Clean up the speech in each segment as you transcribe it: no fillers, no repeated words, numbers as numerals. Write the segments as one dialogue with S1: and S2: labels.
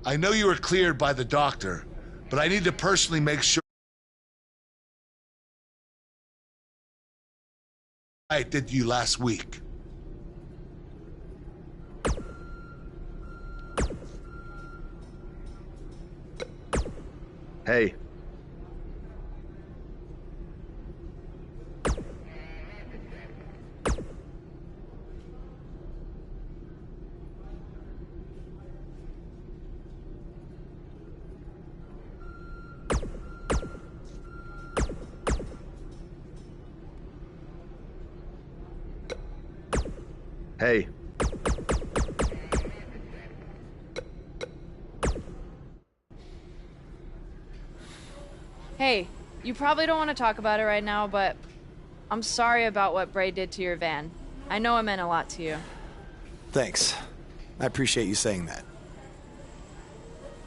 S1: I know you were cleared by the doctor, but I need to personally make sure I did you last week.
S2: Hey. Hey.
S3: Hey, you probably don't want to talk about it right now, but I'm sorry about what Bray did to your van. I know it meant a lot to you.
S4: Thanks. I appreciate you saying that.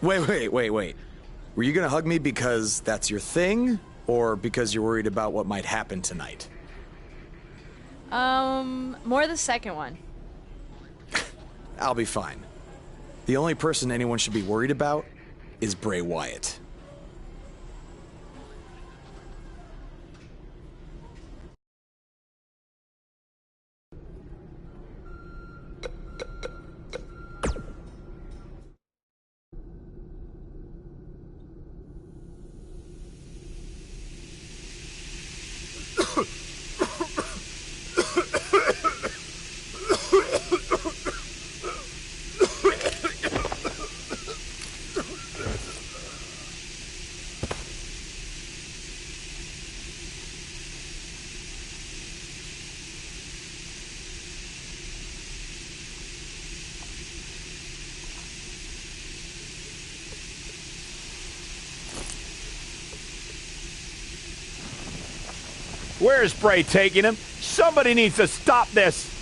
S4: Wait. Were you gonna hug me because that's your thing, or because you're worried about what might happen tonight?
S3: More the second one.
S4: I'll be fine. The only person anyone should be worried about is Bray Wyatt.
S5: Where's Bray taking him? Somebody needs to stop this!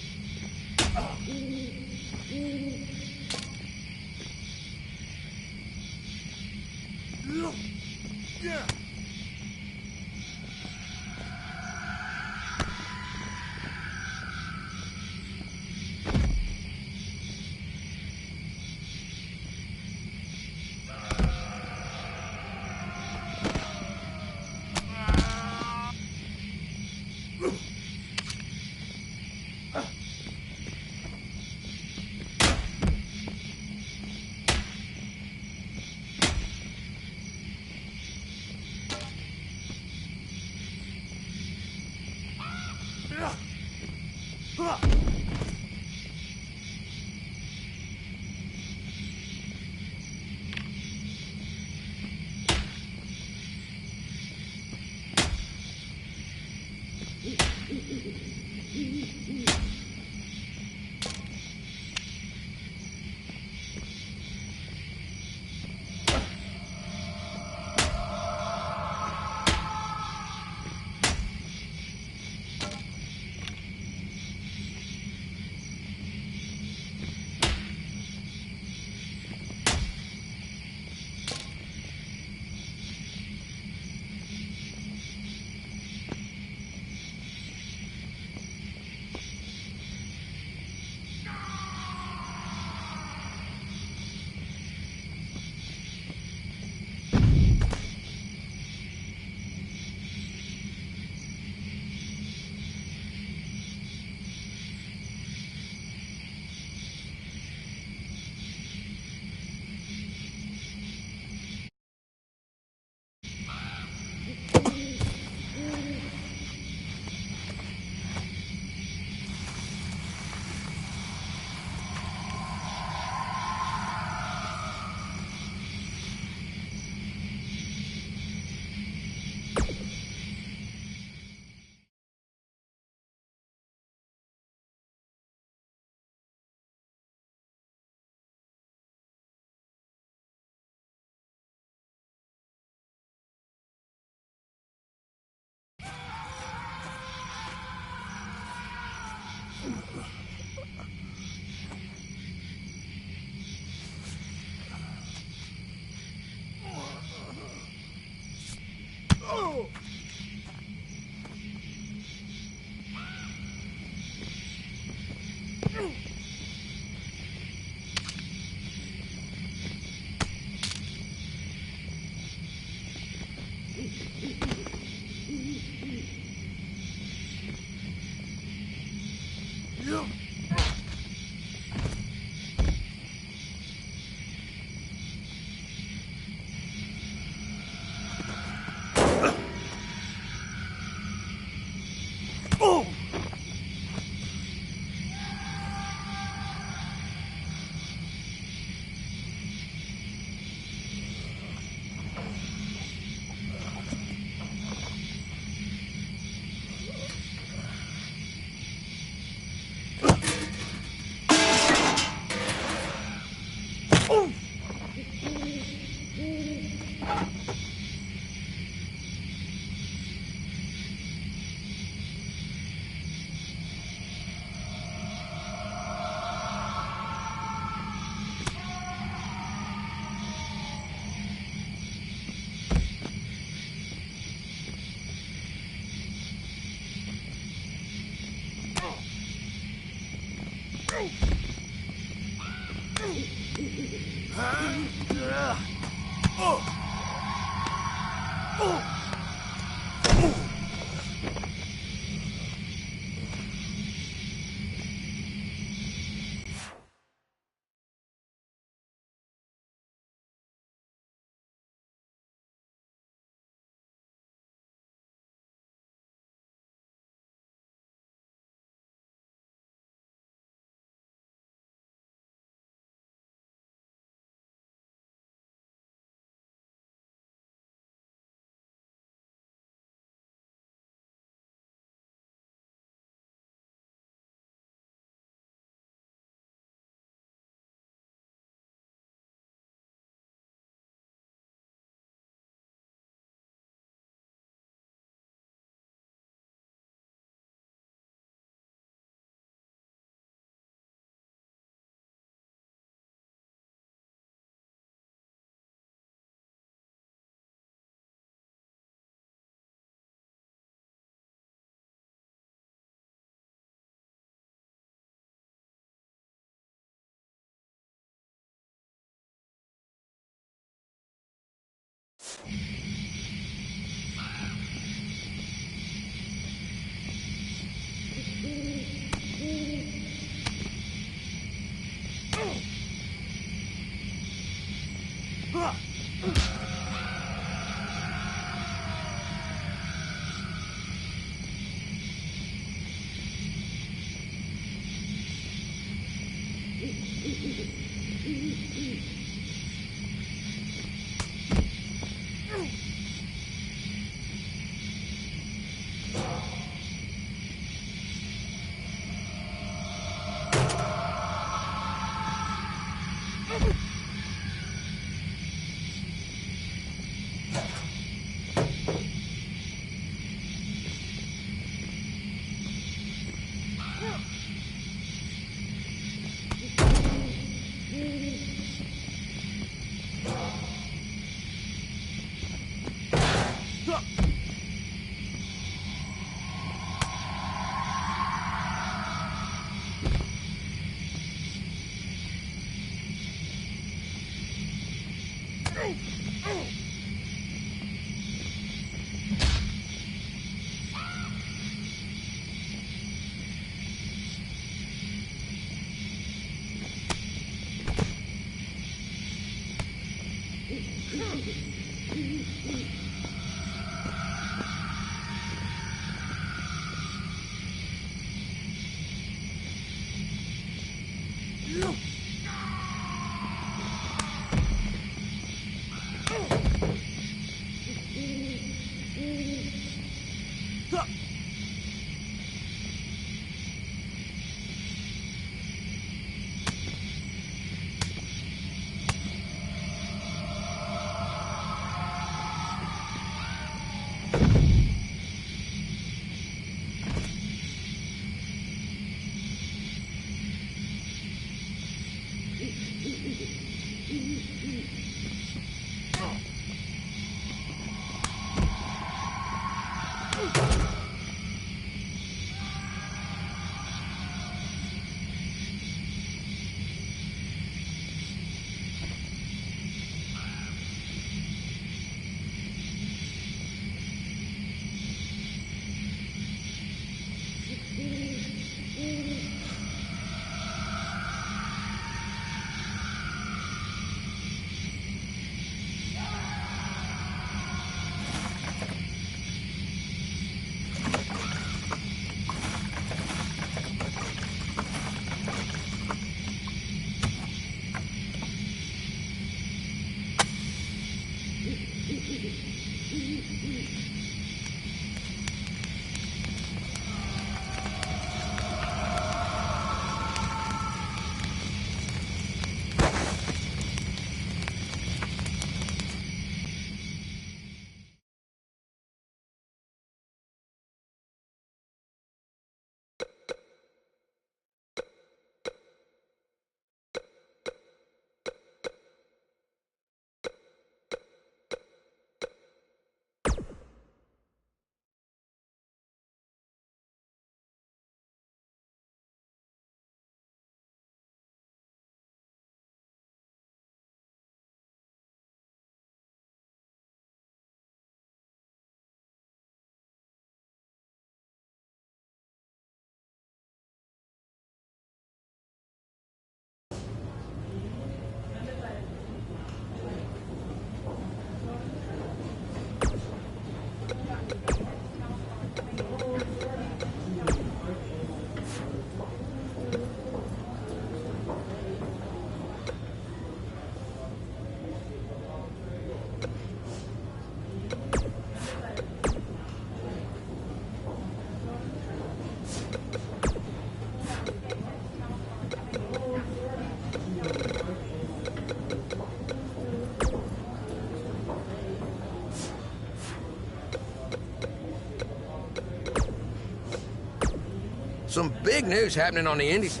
S2: Some big news happening on the Indies.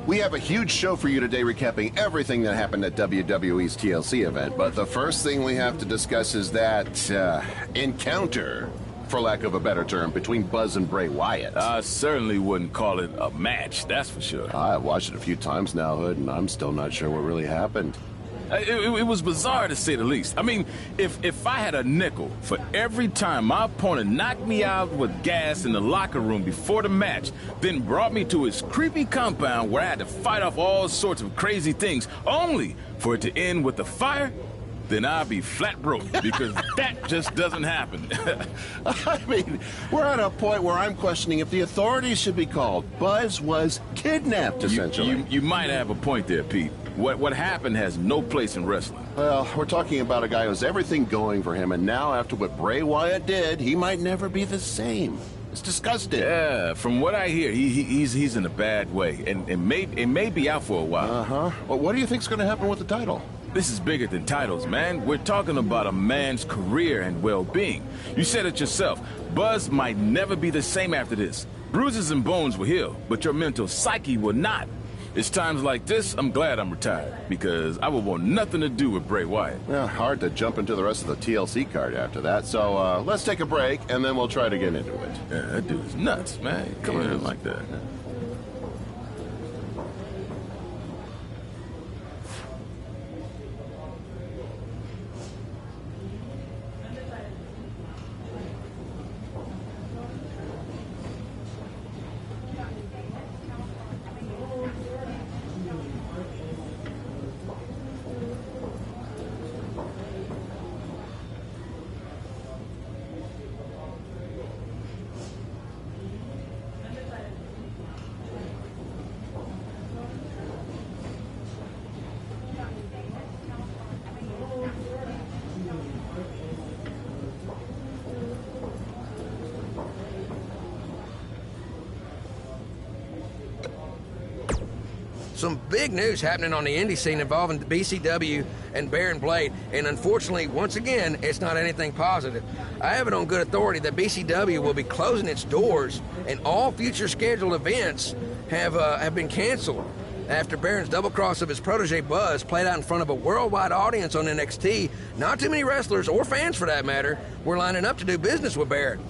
S6: We have a huge show for you today recapping everything that happened at WWE's TLC event, but the first thing we have to discuss is that encounter, for lack of a better term, between Buzz and Bray Wyatt.
S7: I certainly wouldn't call it a match, that's for sure.
S6: I've watched it a few times now, Hood, and I'm still not sure what really happened.
S7: It was bizarre, to say the least. I mean, if I had a nickel for every time my opponent knocked me out with gas in the locker room before the match, then brought me to his creepy compound where I had to fight off all sorts of crazy things, only for it to end with a fire, then I'd be flat broke, because that just doesn't happen.
S6: I mean, we're at a point where I'm questioning if the authorities should be called. Buzz was kidnapped, essentially.
S7: You might have a point there, Pete. What happened has no place in wrestling.
S6: Well, we're talking about a guy who has everything going for him, and now after what Bray Wyatt did, he might never be the same. It's disgusting.
S7: Yeah, from what I hear, he's in a bad way, and it may be out for a while.
S6: Uh-huh. Well, what do you think's going to happen with the title?
S7: This is bigger than titles, man. We're talking about a man's career and well-being. You said it yourself. Buzz might never be the same after this. Bruises and bones will heal, but your mental psyche will not. It's times like this, I'm glad I'm retired, because I would want nothing to do with Bray Wyatt.
S6: Yeah, hard to jump into the rest of the TLC card after that, so let's take a break, and then we'll try to get into it.
S7: Yeah, that dude is nuts, man. Come in like that.
S2: Some big news happening on the indie scene involving the BCW and Baron Blade, and unfortunately, once again, it's not anything positive. I have it on good authority that BCW will be closing its doors, and all future scheduled events have been canceled. After Baron's double cross of his protege Buzz played out in front of a worldwide audience on NXT, not too many wrestlers, or fans for that matter, were lining up to do business with Baron.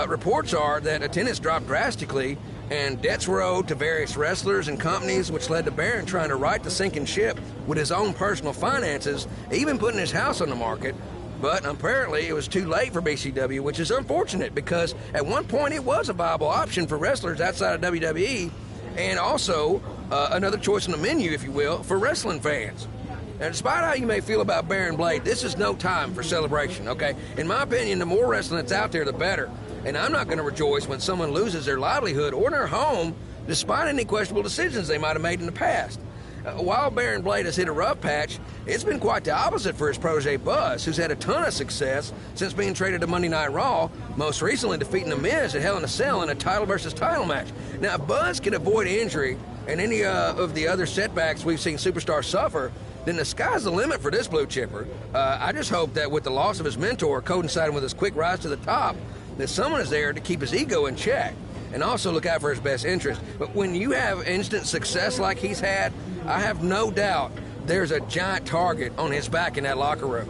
S2: Reports are that attendance dropped drastically, and debts were owed to various wrestlers and companies, which led to Baron trying to right the sinking ship with his own personal finances, even putting his house on the market. But apparently it was too late for BCW, which is unfortunate because at one point it was a viable option for wrestlers outside of WWE, and also another choice on the menu, if you will, for wrestling fans. Now, despite how you may feel about Baron Blade, this is no time for celebration, okay? In my opinion, the more wrestling that's out there, the better. And I'm not going to rejoice when someone loses their livelihood or their home despite any questionable decisions they might have made in the past. While Baron Blade has hit a rough patch, it's been quite the opposite for his protege Buzz, who's had a ton of success since being traded to Monday Night Raw, most recently defeating The Miz at Hell in a Cell in a title versus title match. Now, if Buzz can avoid injury and any of the other setbacks we've seen superstars suffer, then the sky's the limit for this blue chipper. I just hope that with the loss of his mentor coinciding with his quick rise to the top, that someone is there to keep his ego in check and also look out for his best interest. But when you have instant success like he's had, I have no doubt there's a giant target on his back in that locker room.